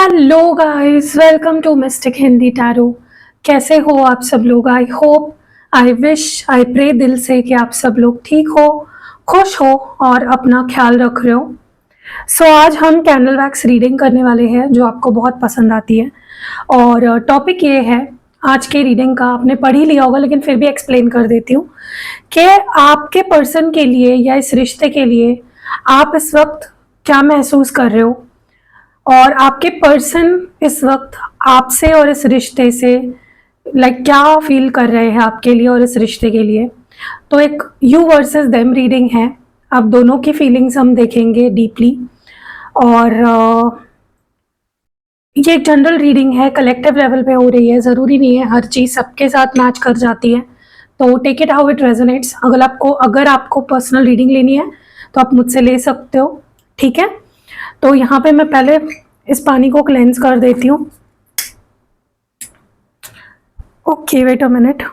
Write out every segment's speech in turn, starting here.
Hello guys, welcome to mystic Hindi tarot. कैसे हो आप सब लोग? I hope, I wish, I pray दिल से कि आप सब लोग ठीक हो, खुश हो और अपना ख्याल रख रहे हो। आज हम कैंडल वैक्स रीडिंग करने वाले हैं जो आपको बहुत पसंद आती है। और टॉपिक ये है आज के रीडिंग का, आपने पढ़ ही लिया होगा लेकिन फिर भी एक्सप्लेन कर देती हूँ कि आपके पर्सन के लिए या इस रिश्ते के लिए आप इस वक्त क्या महसूस कर रहे हो और आपके पर्सन इस वक्त आपसे और इस रिश्ते से क्या फील कर रहे हैं आपके लिए और इस रिश्ते के लिए। तो एक यू वर्सेस देम रीडिंग है। अब दोनों की फीलिंग्स हम देखेंगे डीपली। और ये एक जनरल रीडिंग है, कलेक्टिव लेवल पे हो रही है। ज़रूरी नहीं है हर चीज़ सबके साथ मैच कर जाती है, तो take it how it resonates. अगर आपको पर्सनल रीडिंग लेनी है तो आप मुझसे ले सकते हो, ठीक है। तो यहाँ पे मैं पहले इस पानी को क्लेंस कर देती हूँ। Okay, wait a minute.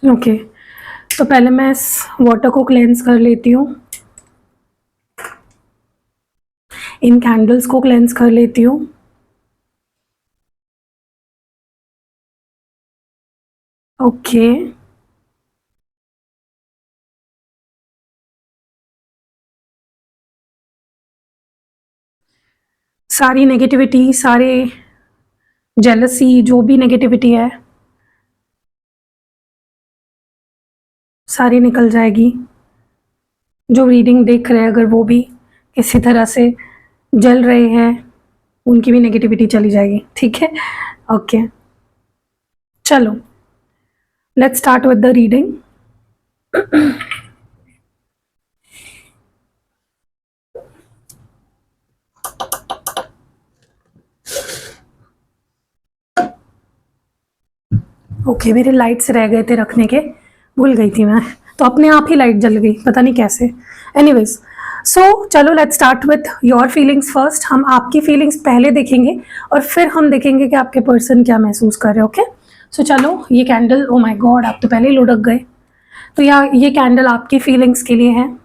Okay, तो पहले मैं इस वाटर को क्लेंस कर लेती हूँ, इन कैंडल्स को क्लेंस कर लेती हूँ। ओके, सारी नेगेटिविटी, सारे जेलसी, जो भी नेगेटिविटी है सारी निकल जाएगी। जो रीडिंग देख रहे हैं अगर वो भी किसी तरह से जल रहे हैं, उनकी भी नेगेटिविटी चली जाएगी, ठीक है। ओके, चलो let's start with the reading. Okay, मेरे लाइट्स रह गए थे रखने के, भूल गई थी मैं, तो अपने आप ही लाइट जल गई, पता नहीं कैसे। एनीवेज, चलो let's start with your feelings first. हम आपकी फीलिंग्स पहले देखेंगे और फिर हम देखेंगे कि आपके पर्सन क्या महसूस कर रहे हैं। ओके, चलो ये कैंडल, ओ माय गॉड, आप तो पहले ही लुढ़क गए। तो ये कैंडल आपकी फीलिंग्स के लिए है।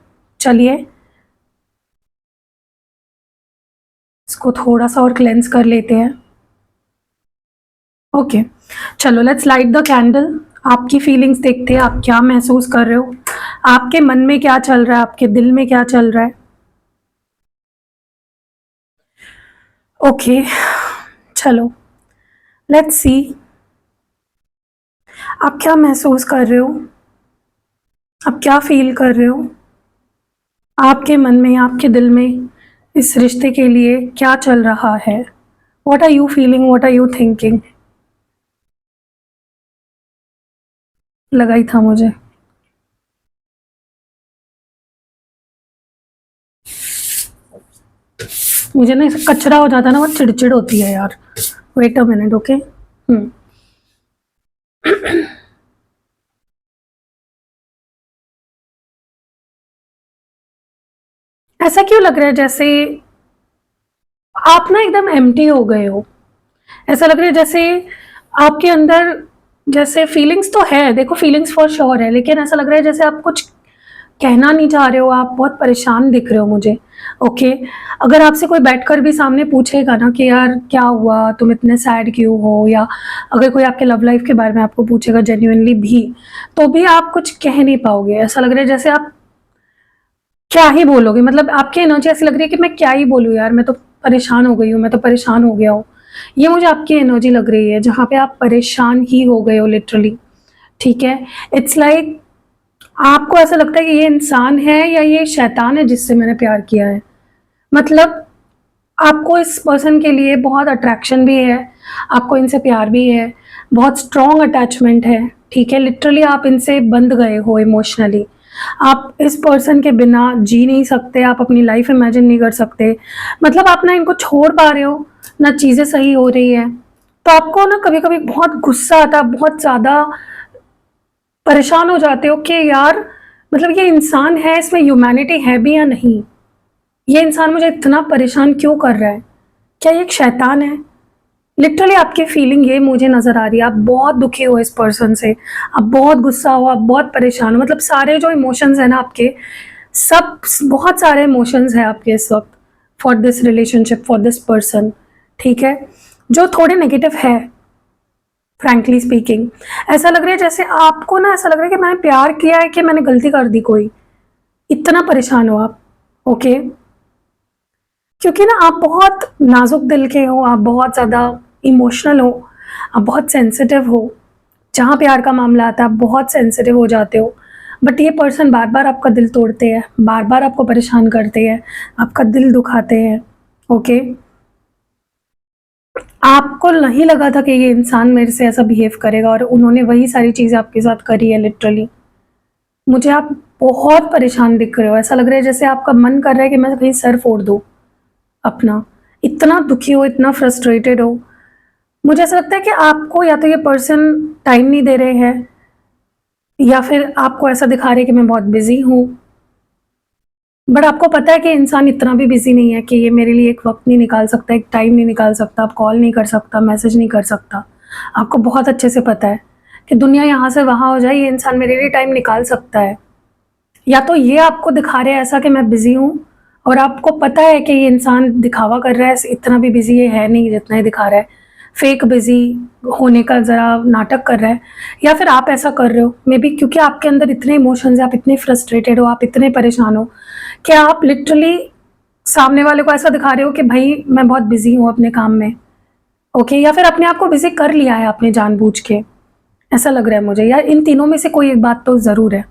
चलिए इसको थोड़ा सा और क्लेंस कर लेते हैं। ओके, चलो लेट्स लाइट द कैंडल। आपकी फीलिंग्स देखते हैं, आप क्या महसूस कर रहे हो, आपके मन में क्या चल रहा है, आपके दिल में क्या चल रहा है। ओके, चलो लेट्स सी आप क्या महसूस कर रहे हो, आप क्या फील कर रहे हो, आपके मन में, आपके दिल में इस रिश्ते के लिए क्या चल रहा है। What are you feeling, what are you thinking. लगा ही था मुझे। मुझे ना ऐसा कचरा हो जाता है ना, बहुत चिड़चिड़ होती है यार। Wait a minute, okay. ऐसा क्यों लग रहा है जैसे आप ना एकदम एम्प्टी हो गए हो। ऐसा लग रहा है जैसे आपके अंदर, जैसे फीलिंग्स तो है, देखो फीलिंग्स फॉर श्योर है, लेकिन ऐसा लग रहा है जैसे आप कुछ कहना नहीं चाह रहे हो, आप बहुत परेशान दिख रहे हो मुझे। ओके, अगर आपसे कोई बैठकर भी सामने पूछेगा ना कि यार क्या हुआ, तुम इतने सैड क्यों हो, या अगर कोई आपके लव लाइफ के बारे में आपको पूछेगा जेन्युइनली भी, तो भी आप कुछ कह नहीं पाओगे। ऐसा लग रहा है जैसे आप क्या ही बोलोगे, मतलब आपकी एनर्जी ऐसी लग रही है कि मैं क्या ही बोलूँ यार, मैं तो परेशान हो गई हूँ, मैं तो परेशान हो गया हूँ। ये मुझे आपकी एनर्जी लग रही है जहाँ पे आप परेशान ही हो गए हो लिटरली, ठीक है। इट्स लाइक आपको ऐसा लगता है कि ये इंसान है या ये शैतान है जिससे मैंने प्यार किया है। मतलब आपको इस पर्सन के लिए बहुत अट्रैक्शन भी है, आपको इनसे प्यार भी है, बहुत स्ट्रॉन्ग अटैचमेंट है, ठीक है। लिटरली आप इनसे बंध गए हो इमोशनली। आप इस पर्सन के बिना जी नहीं सकते, आप अपनी लाइफ इमेजिन नहीं कर सकते। मतलब आप ना इनको छोड़ पा रहे हो, ना चीज़ें सही हो रही है, तो आपको ना कभी कभी बहुत गुस्सा आता है, बहुत ज़्यादा परेशान हो जाते हो कि यार मतलब ये इंसान है, इसमें ह्यूमैनिटी है भी या नहीं, ये इंसान मुझे इतना परेशान क्यों कर रहा है, क्या ये एक शैतान है। लिटरली आपकी फीलिंग ये मुझे नज़र आ रही है, आप बहुत दुखी हो इस पर्सन से, आप बहुत गुस्सा हो, आप बहुत परेशान हो, मतलब सारे जो इमोशंस हैं ना आपके, सब बहुत सारे इमोशंस हैं आपके इस वक्त for this relationship, for this person, ठीक है, जो थोड़े नेगेटिव है। फ्रैंकली स्पीकिंग ऐसा लग रहा है जैसे आपको ना, ऐसा लग रहा है कि मैंने प्यार किया है कि मैंने गलती कर दी कोई, इतना परेशान हो आप। ओके, क्योंकि ना आप बहुत नाजुक दिल के हो, आप बहुत ज़्यादा इमोशनल हो, आप बहुत सेंसिटिव हो, जहाँ प्यार का मामला आता है आप बहुत सेंसिटिव हो जाते हो। बट ये पर्सन बार बार आपका दिल तोड़ते हैं, बार बार आपको परेशान करते हैं, आपका दिल दुखाते हैं। ओके, आपको नहीं लगा था कि ये इंसान मेरे से ऐसा बिहेव करेगा, और उन्होंने वही सारी चीज़ें आपके साथ करी है लिटरली। मुझे आप बहुत परेशान दिख रहे हो, ऐसा लग रहा है जैसे आपका मन कर रहा है कि मैं कहीं सर फोड़ दूँ अपना, इतना दुखी हो, इतना फ्रस्ट्रेटेड हो। मुझे ऐसा लगता है कि आपको या तो ये पर्सन टाइम नहीं दे रहे हैं, या फिर आपको ऐसा दिखा रहे हैं कि मैं बहुत बिजी हूँ, बट आपको पता है कि इंसान इतना भी बिजी नहीं है कि ये मेरे लिए एक वक्त नहीं निकाल सकता, एक टाइम नहीं निकाल सकता, आप कॉल नहीं कर सकता, मैसेज नहीं कर सकता। आपको बहुत अच्छे से पता है कि दुनिया यहाँ से वहाँ हो जाए, ये इंसान मेरे लिए टाइम निकाल सकता है। या तो ये आपको दिखा रहे हैं ऐसा कि मैं बिजी हूँ, और आपको पता है कि ये इंसान दिखावा कर रहा है, इतना भी बिजी ये है नहीं जितना ही दिखा रहा है, फेक बिजी होने का ज़रा नाटक कर रहा है। या फिर आप ऐसा कर रहे हो मे बी क्योंकि आपके अंदर इतने इमोशंस हैं, आप इतने फ्रस्ट्रेटेड हो, आप इतने परेशान हो कि आप लिटरली सामने वाले को ऐसा दिखा रहे हो कि भाई मैं बहुत बिजी हूँ अपने काम में। ओके, या फिर अपने आप को बिजी कर लिया है आपने जानबूझ के, ऐसा लग रहा है मुझे, या इन तीनों में से कोई एक बात तो ज़रूर है।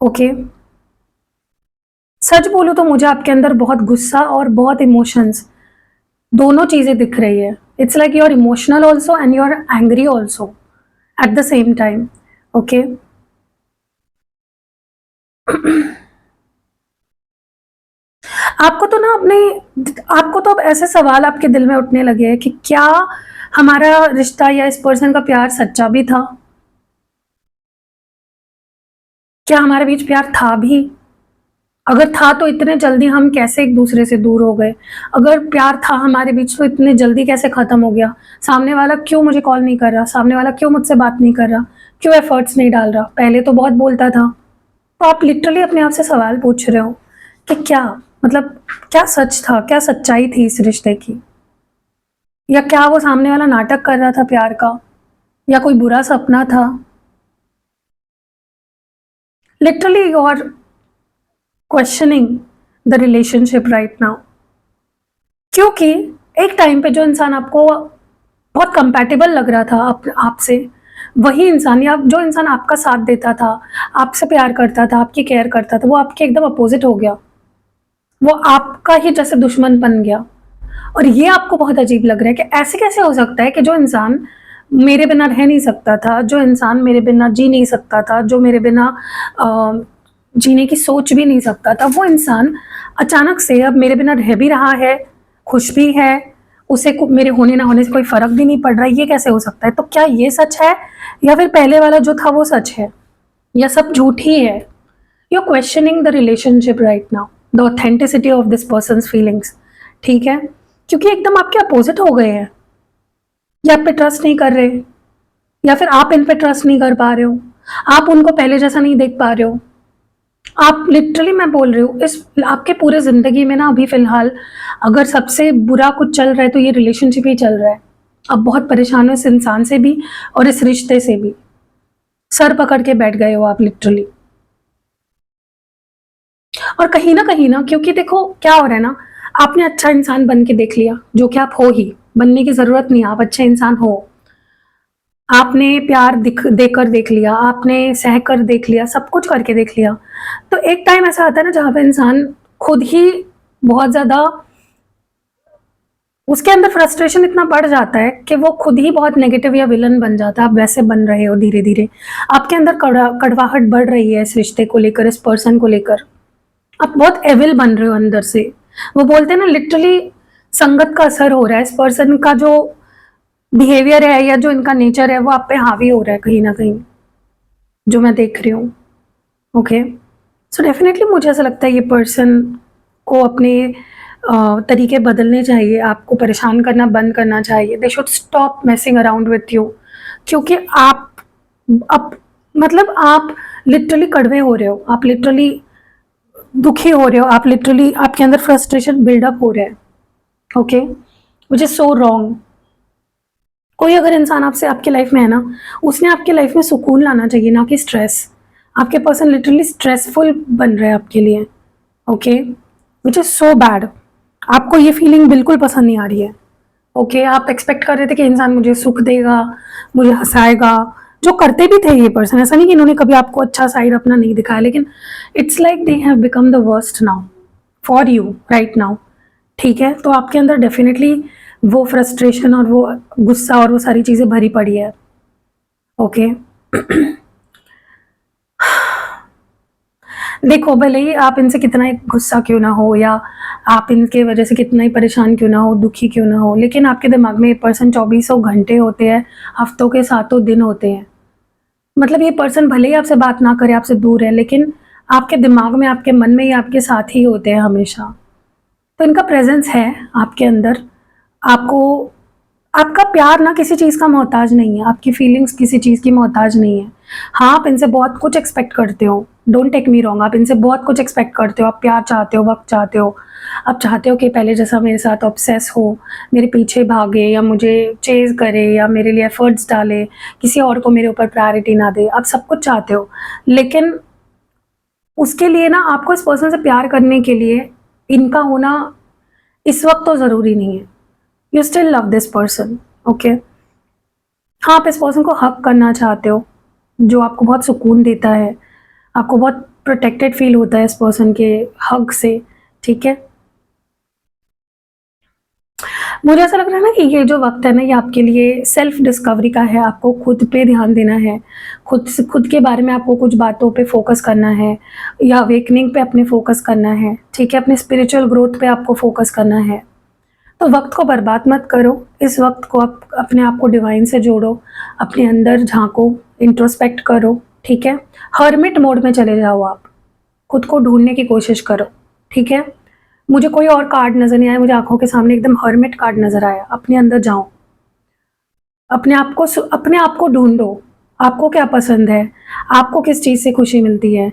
ओके, सच बोलूँ तो मुझे आपके अंदर बहुत गुस्सा और बहुत इमोशंस, दोनों चीज़ें दिख रही है। It's like you are emotional also and you are angry also at the same time. Okay, आपको तो ना अपने, आपको तो अब ऐसे सवाल आपके दिल में उठने लगे हैं कि क्या हमारा रिश्ता या इस पर्सन का प्यार सच्चा भी था, क्या हमारे बीच प्यार था भी, अगर था तो इतने जल्दी हम कैसे एक दूसरे से दूर हो गए, अगर प्यार था हमारे बीच तो इतने जल्दी कैसे ख़त्म हो गया, सामने वाला क्यों मुझे कॉल नहीं कर रहा, सामने वाला क्यों मुझसे बात नहीं कर रहा, क्यों एफर्ट्स नहीं डाल रहा, पहले तो बहुत बोलता था। तो आप लिटरली अपने आप से सवाल पूछ रहे हो कि क्या, मतलब क्या सच था, क्या सच्चाई थी इस रिश्ते की, या क्या वो सामने वाला नाटक कर रहा था प्यार का, या कोई बुरा सपना था। Literally you are questioning the relationship right now, क्योंकि एक टाइम पे जो इंसान आपको बहुत कंपैटिबल लग रहा था आपसे, वही इंसान या जो इंसान आपका साथ देता था, आपसे प्यार करता था, आपकी केयर करता था, वो आपके एकदम अपोजिट हो गया, वो आपका ही जैसे दुश्मन बन गया। और ये आपको बहुत अजीब लग रहा है कि ऐसे कैसे हो सकता है कि जो इंसान मेरे बिना रह नहीं सकता था, जो इंसान मेरे बिना जी नहीं सकता था, जो मेरे बिना जीने की सोच भी नहीं सकता था, वो इंसान अचानक से अब मेरे बिना रह भी रहा है, खुश भी है, उसे मेरे होने ना होने से कोई फर्क भी नहीं पड़ रहा है। ये कैसे हो सकता है? तो क्या ये सच है, या फिर पहले वाला जो था वो सच है, या सब झूठ ही है? You are questioning the relationship right now, the authenticity of this person's feelings, ठीक है, क्योंकि एकदम आपके अपोजिट हो गए हैं, या आप पे ट्रस्ट नहीं कर रहे, या फिर आप इन पे ट्रस्ट नहीं कर पा रहे हो, आप उनको पहले जैसा नहीं देख पा रहे हो। आप लिटरली, मैं बोल रही हूँ, इस आपके पूरे ज़िंदगी में ना अभी फ़िलहाल अगर सबसे बुरा कुछ चल रहा है तो ये रिलेशनशिप ही चल रहा है। आप बहुत परेशान हो इस इंसान से भी और इस रिश्ते से भी, सर पकड़ के बैठ गए हो आप लिटरली। और कहीं ना क्योंकि देखो क्या हो रहा है ना, आपने अच्छा इंसान बन के देख लिया, जो कि आप हो ही, बनने की ज़रूरत नहीं है, आप अच्छे इंसान हो। आपने प्यार देकर देख लिया, आपने सहकर देख लिया, सब कुछ करके देख लिया। तो एक टाइम ऐसा आता है ना जहाँ पे इंसान खुद ही बहुत ज़्यादा, उसके अंदर फ्रस्ट्रेशन इतना बढ़ जाता है कि वो खुद ही बहुत नेगेटिव या विलन बन जाता है। आप वैसे बन रहे हो धीरे धीरे, आपके अंदर कड़वाहट बढ़ रही है इस रिश्ते को लेकर, इस पर्सन को लेकर, आप बहुत एविल बन रहे हो अंदर से। वो बोलते हैं ना, लिटरली संगत का असर हो रहा है, इस पर्सन का जो बिहेवियर है या जो इनका नेचर है वो आप पे हावी हो रहा है कहीं ना कहीं, जो मैं देख रही हूँ। ओके, सो डेफिनेटली मुझे ऐसा लगता है ये पर्सन को अपने तरीके बदलने चाहिए, आपको परेशान करना बंद करना चाहिए। They should stop messing around with you, क्योंकि आप मतलब आप लिटरली कड़वे हो रहे हो, आप लिटरली दुखी हो रहे हो, आप लिटरली आपके अंदर फ्रस्ट्रेशन बिल्डअप हो रहा है। Okay, which is so wrong. कोई अगर इंसान आपसे आपकी लाइफ में है ना, उसने आपकी लाइफ में सुकून लाना चाहिए, ना कि स्ट्रेस। आपके पर्सन लिटरली स्ट्रेसफुल बन रहे हैं आपके लिए। Okay, which is so bad. आपको ये फीलिंग बिल्कुल पसंद नहीं आ रही है। ओके, आप एक्सपेक्ट कर रहे थे कि इंसान मुझे सुख देगा, मुझे हंसाएगा, जो करते भी थे ये पर्सन। ऐसा नहीं कि इन्होंने कभी आपको अच्छा साइड अपना नहीं दिखाया, लेकिन it's like they have become the worst now for you right now. ठीक है, तो आपके अंदर डेफिनेटली वो फ्रस्ट्रेशन और वो गुस्सा और वो सारी चीज़ें भरी पड़ी है। ओके देखो, भले ही आप इनसे कितना ही गुस्सा क्यों ना हो, या आप इनके वजह से कितना ही परेशान क्यों ना हो, दुखी क्यों ना हो, लेकिन आपके दिमाग में ये पर्सन 2400 घंटे होते हैं, हफ्तों के 7 दिन होते हैं। मतलब ये पर्सन भले ही आपसे बात ना करे, आपसे दूर है, लेकिन आपके दिमाग में, आपके मन में ये आपके साथ ही होते हैं हमेशा। तो इनका प्रेजेंस है आपके अंदर। आपको आपका प्यार ना किसी चीज़ का मोहताज नहीं है, आपकी फीलिंग्स किसी चीज़ की मोहताज नहीं है। हाँ, आप इनसे बहुत कुछ एक्सपेक्ट करते हो, डोंट टेक मी रॉन्ग, आप इनसे बहुत कुछ एक्सपेक्ट करते हो। आप प्यार चाहते हो, वक्त चाहते हो, आप चाहते हो कि पहले जैसा मेरे साथ ऑब्सेस हो, मेरे पीछे भागे, या मुझे चेज़ करे, या मेरे लिए एफर्ट्स डाले, किसी और को मेरे ऊपर प्रायोरिटी ना दे। आप सब कुछ चाहते हो, लेकिन उसके लिए ना आपको इस पर्सन से प्यार करने के लिए इनका होना इस वक्त तो ज़रूरी नहीं है। You still love this person. Okay, हाँ, आप इस पर्सन को हक करना चाहते हो, जो आपको बहुत सुकून देता है, आपको बहुत प्रोटेक्टेड फील होता है इस पर्सन के हक से। ठीक है, मुझे ऐसा लग रहा है ना कि ये जो वक्त है ना, ये आपके लिए सेल्फ डिस्कवरी का है। आपको खुद पे ध्यान देना है, खुद के बारे में आपको कुछ बातों पे फोकस करना है, या अवेकनिंग पे अपने फोकस करना है। ठीक है, अपने स्पिरिचुअल ग्रोथ पे आपको फोकस करना है। तो वक्त को बर्बाद मत करो, इस वक्त को आप अपने आप को डिवाइन से जोड़ो, अपने अंदर झांको, इंट्रोस्पेक्ट करो। ठीक है, हर्मिट मोड में चले जाओ, आप खुद को ढूंढने की कोशिश करो। ठीक है, मुझे कोई और कार्ड नज़र नहीं आया, मुझे आंखों के सामने एकदम हर्मिट कार्ड नज़र आया। अपने अंदर जाओ, अपने आप को ढूंढो। आपको क्या पसंद है, आपको किस चीज़ से खुशी मिलती है,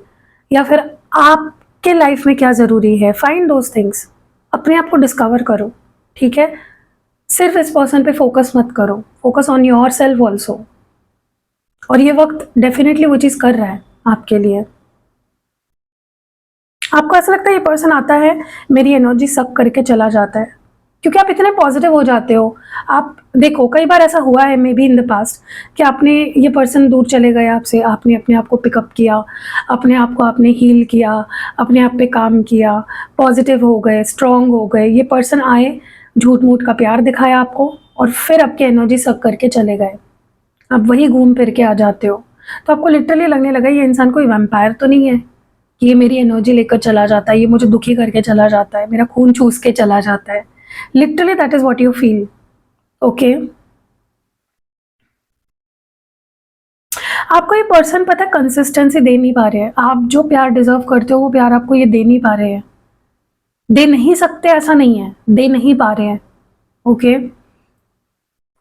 या फिर आपके लाइफ में क्या ज़रूरी है। फाइंड दोज थिंग्स, अपने आप को डिस्कवर करो। ठीक है, सिर्फ इस पर्सन पे फोकस मत करो, focus on your self also. और ये वक्त डेफिनेटली वो चीज़ कर रहा है आपके लिए। आपको ऐसा लगता है ये पर्सन आता है, मेरी एनर्जी सक करके चला जाता है, क्योंकि आप इतने पॉजिटिव हो जाते हो। आप देखो, कई बार ऐसा हुआ है may be in the past कि आपने, ये पर्सन दूर चले गए आपसे, आपने अपने आप को पिकअप किया, अपने आप को आपने हील किया, अपने आप पे काम किया, पॉजिटिव हो गए, स्ट्रॉन्ग हो गए। ये पर्सन आए, झूठ मूठ का प्यार दिखाया आपको, और फिर आपकी एनर्जी सक करके चले गए। अब वही घूम फिर के आ जाते हो, तो आपको लिटरली लगने लगा ये इंसान कोई वैम्पायर तो नहीं है कि ये मेरी एनर्जी लेकर चला जाता है, ये मुझे दुखी करके चला जाता है, मेरा खून चूस के चला जाता है। Literally that is what you feel. Okay, आपको ये पर्सन पता है कंसिस्टेंसी दे नहीं पा रहे हैं। आप जो प्यार डिजर्व करते हो वो प्यार आपको ये दे नहीं पा रहे हैं। दे नहीं सकते ऐसा नहीं है, दे नहीं पा रहे हैं। ओके,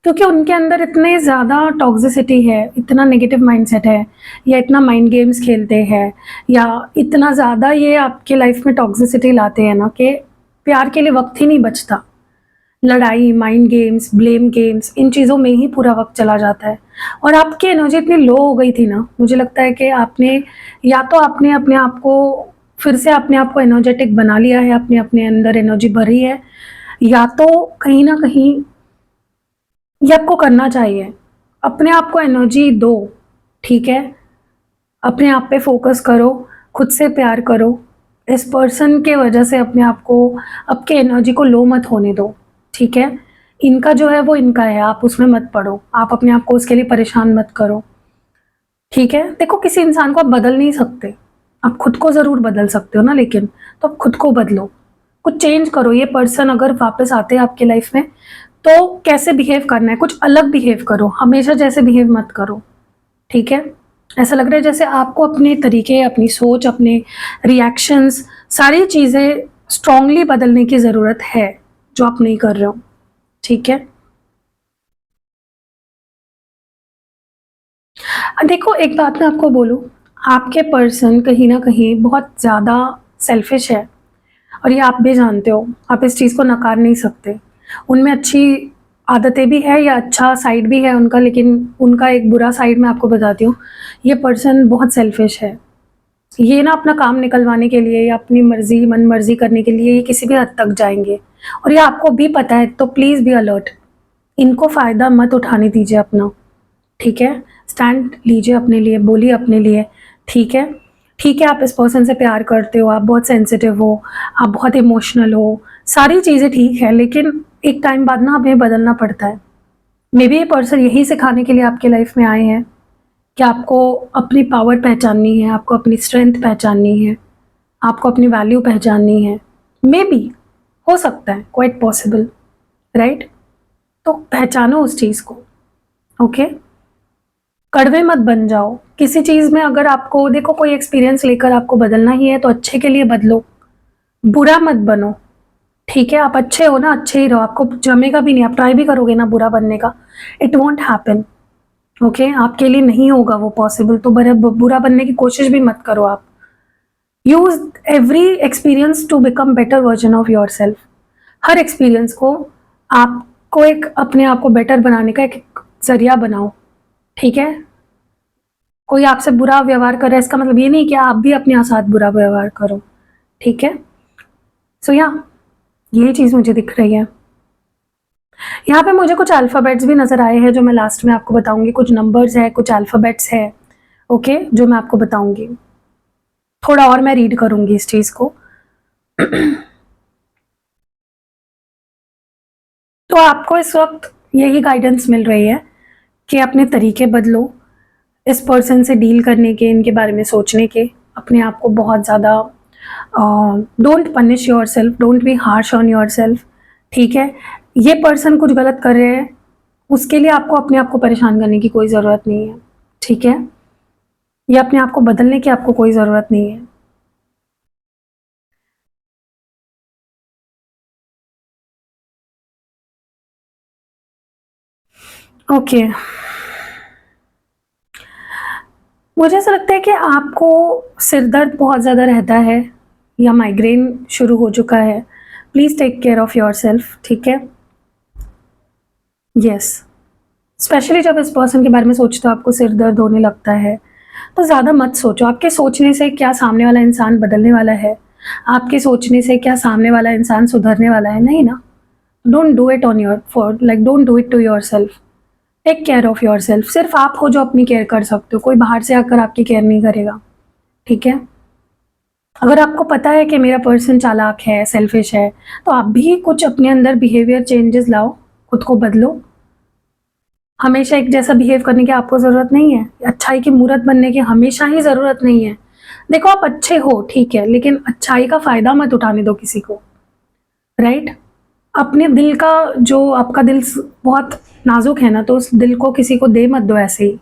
क्योंकि उनके अंदर इतने ज़्यादा टॉक्सिसिटी है, इतना नेगेटिव माइंडसेट है, या इतना माइंड गेम्स खेलते हैं, या इतना ज़्यादा ये आपके लाइफ में टॉक्सिसिटी लाते हैं ना, कि प्यार के लिए वक्त ही नहीं बचता। लड़ाई, माइंड गेम्स, ब्लेम गेम्स, इन चीज़ों में ही पूरा वक्त चला जाता है। और आपकी एनर्जी इतनी लो हो गई थी ना, मुझे लगता है कि आपने, या तो आपने अपने आप को फिर से अपने आप को एनर्जेटिक बना लिया है, अपने अंदर एनर्जी भरी है, या तो कहीं ना कहीं ये आपको करना चाहिए। अपने आप को एनर्जी दो। ठीक है, अपने आप पे फोकस करो, खुद से प्यार करो। इस पर्सन के वजह से अपने आप को, आपके एनर्जी को लो मत होने दो। ठीक है, इनका जो है वो इनका है, आप उसमें मत पड़ो, आप अपने आप को उसके लिए परेशान मत करो। ठीक है, देखो, किसी इंसान को आप बदल नहीं सकते, आप खुद को ज़रूर बदल सकते हो ना, लेकिन तो आप खुद को बदलो, कुछ चेंज करो। ये पर्सन अगर वापस आते हैं आपके लाइफ में, तो कैसे बिहेव करना है, कुछ अलग बिहेव करो, हमेशा जैसे बिहेव मत करो। ठीक है, ऐसा लग रहा है जैसे आपको अपने तरीके, अपनी सोच, अपने रिएक्शंस, सारी चीज़ें स्ट्रांगली बदलने की ज़रूरत है जो आप नहीं कर रहे हो, ठीक है। देखो एक बात मैं आपको बोलूँ, आपके पर्सन कहीं न कहीं बहुत ज़्यादा सेल्फिश है और ये आप भी जानते हो, आप इस चीज़ को नकार नहीं सकते। उनमें अच्छी आदतें भी हैं या अच्छा साइड भी है उनका, लेकिन उनका एक बुरा साइड मैं आपको बताती हूँ, ये पर्सन बहुत सेल्फिश है। ये ना अपना काम निकलवाने के लिए या अपनी मर्ज़ी मन-मर्ज़ी करने के लिए ये किसी भी हद तक जाएँगे और ये आपको भी पता है, तो प्लीज़ बी अलर्ट। इनको फ़ायदा मत उठाने दीजिए अपना, ठीक है? स्टैंड लीजिए अपने लिए, बोलिए अपने लिए, ठीक है? ठीक है, आप इस पर्सन से प्यार करते हो, आप बहुत सेंसिटिव हो, आप बहुत इमोशनल हो, सारी चीज़ें ठीक है, लेकिन एक टाइम बाद ना हमें बदलना पड़ता है। मेबी ये पर्सन यही सिखाने के लिए आपकी लाइफ़ में आए हैं कि आपको अपनी पावर पहचाननी है, आपको अपनी स्ट्रेंथ पहचाननी है, आपको अपनी वैल्यू पहचाननी है। मेबी, हो सकता है, क्वाइट पॉसिबल, राइट? तो पहचानो उस चीज़ को, ओके? कड़वे मत बन जाओ। किसी चीज़ में अगर आपको देखो कोई एक्सपीरियंस लेकर आपको बदलना ही है तो अच्छे के लिए बदलो, बुरा मत बनो, ठीक है? आप अच्छे हो ना, अच्छे ही रहो, आपको जमेगा भी नहीं, आप ट्राई भी करोगे ना बुरा बनने का, इट वोंट हैपन, ओके? आपके लिए नहीं होगा वो पॉसिबल, तो बुरा बनने की कोशिश भी मत करो आप। Use every experience to become better version of yourself. हर एक्सपीरियंस को आपको एक अपने आप को बेटर बनाने का एक ज़रिया बनाओ, ठीक है? कोई आपसे बुरा व्यवहार कर रहा है इसका मतलब ये नहीं कि आप भी अपने साथ बुरा व्यवहार करो, ठीक है? सो या यही चीज़ मुझे दिख रही है। यहाँ पे मुझे कुछ अल्फ़ाबेट्स भी नज़र आए हैं जो मैं लास्ट में आपको बताऊँगी, कुछ नंबर्स हैं, कुछ अल्फ़ाबेट्स हैं, ओके? जो मैं आपको बताऊँगी। थोड़ा और मैं रीड करूँगी इस चीज़ को। तो आपको इस वक़्त यही गाइडेंस मिल रही है कि अपने तरीके बदलो, इस पर्सन से डील करने के, इनके बारे में सोचने के, अपने आप को बहुत ज़्यादा don't punish yourself, don't be harsh on yourself, ठीक है? ये पर्सन कुछ गलत कर रहे हैं, उसके लिए आपको अपने आप को परेशान करने की कोई ज़रूरत नहीं है, ठीक है? या अपने आप को बदलने की आपको कोई ज़रूरत नहीं है। ओके, मुझे ऐसा लगता है कि आपको सिर दर्द बहुत ज़्यादा रहता है या माइग्रेन शुरू हो चुका है। Please take care of yourself, ठीक है? यस, स्पेशली जब इस पर्सन के बारे में सोचते हो आपको सिर दर्द होने लगता है, तो ज़्यादा मत सोचो। आपके सोचने से क्या सामने वाला इंसान बदलने वाला है? आपके सोचने से क्या सामने वाला इंसान सुधरने वाला है? नहीं ना। Don't do it on your for like don't do it to yourself. Take care of yourself. सिर्फ़ आप हो जो अपनी केयर कर सकते हो, कोई बाहर से आकर आपकी केयर नहीं करेगा, ठीक है? अगर आपको पता है कि मेरा पर्सन चालाक है, सेल्फिश है, तो आप भी कुछ अपने अंदर बिहेवियर चेंजेस लाओ, खुद को बदलो। हमेशा एक जैसा बिहेव करने की आपको ज़रूरत नहीं है, अच्छाई की मूरत बनने की हमेशा ही ज़रूरत नहीं है। देखो आप अच्छे हो, ठीक है, लेकिन अच्छाई का फ़ायदा मत उठाने दो किसी को, राइट? अपने दिल का जो आपका दिल बहुत नाज़ुक है ना, तो उस दिल को किसी को दे मत दो ऐसे ही।